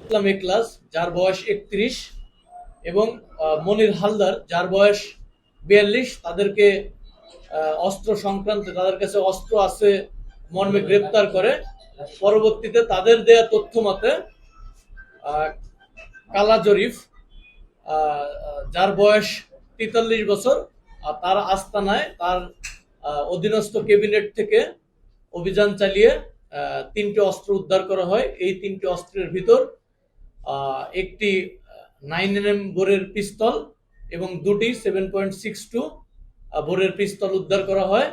ইসলাম এক্লাস যার বয়স 31 এবং মনির হালদার যার বয়স 42 তাদেরকে অস্ত্র সংক্রান্ত তাদের কাছে অস্ত্র আছে মর্মে গ্রেপ্তার করে। পরবর্তীতে তাদের দেয়া তথ্য মতে কালা জরিফ যার বয়স 43 বছর তার আস্তানায় তার অধীনস্থ ক্যাবিনেট থেকে অভিযান চালিয়ে 3টে অস্ত্র উদ্ধার করা হয়। এই 3টে অস্ত্রের ভিতর একটি 9mm বোরের পিস্তল এবং 2টি 7.62 বোরের পিস্তল উদ্ধার করা হয়।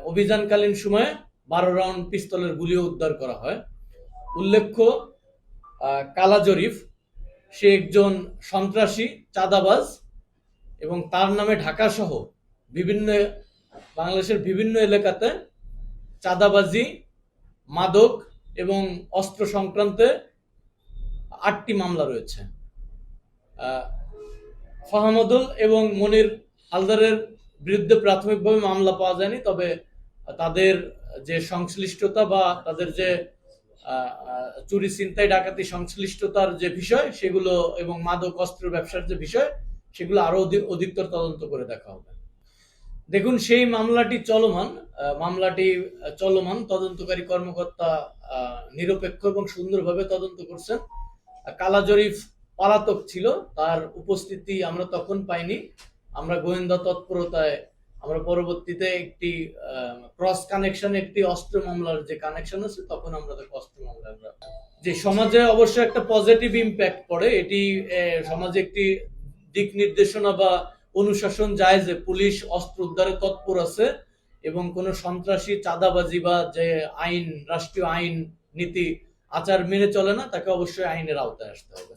অভিযানকালীন সময়ে 12 রাউন্ড পিস্তলের গুলিও উদ্ধার করা হয়। উল্লেখ্য, কালা জরিফ সে একজন সন্ত্রাসী চাঁদাবাজ এবং তার নামে ঢাকা সহ বাংলাদেশের বিভিন্ন এলাকাতে চাঁদাবাজি, মাদক এবং অস্ত্র সংক্রান্তে 8টি মামলা রয়েছে। ফাহমুদুল এবং মনির হালদারের বিরুদ্ধে প্রাথমিকভাবে মামলা পাওয়া যায়নি, তবে তাদের যে সংশ্লিষ্টতা বা তাদের যে চুরি, ছিনতাই, ডাকাতি সংশ্লিষ্টতার যে বিষয় সেগুলো এবং মাদক অস্ত্র ব্যবসার যে বিষয় সেগুলো আরো অধিকতর তদন্ত করে দেখা হবে। দেখুন, সেই মামলাটি চলমান। তদন্তকারী কর্মকর্তা নিরপেক্ষ এবং সুন্দরভাবে তদন্ত করছেন। কালা জরিফ পলাতক ছিল, তার উপস্থিতি আমরা তখন পাইনি। আমরা গোয়েন্দা তৎপরতায় আমরা পরবর্তীতে একটি ক্রস কানেকশন, একটি অস্ত্র মামলার যে কানেকশন আছে, তখন আমরা তাকে অস্ত্র মামলা যে সমাজে অবশ্যই একটা পজিটিভ ইম্প্যাক্ট পড়ে। এটি সমাজে একটি দিক নির্দেশনা বা অনুশাসন যায় যে পুলিশ অস্ত্র উদ্ধারে তৎপর আছে এবং কোন সন্ত্রাসী, চাঁদাবাজি বা যে আইন, রাষ্ট্রীয় আইন নীতি আচার মেনে চলে না, তাকে অবশ্যই আইনের আওতায় আসতে হবে।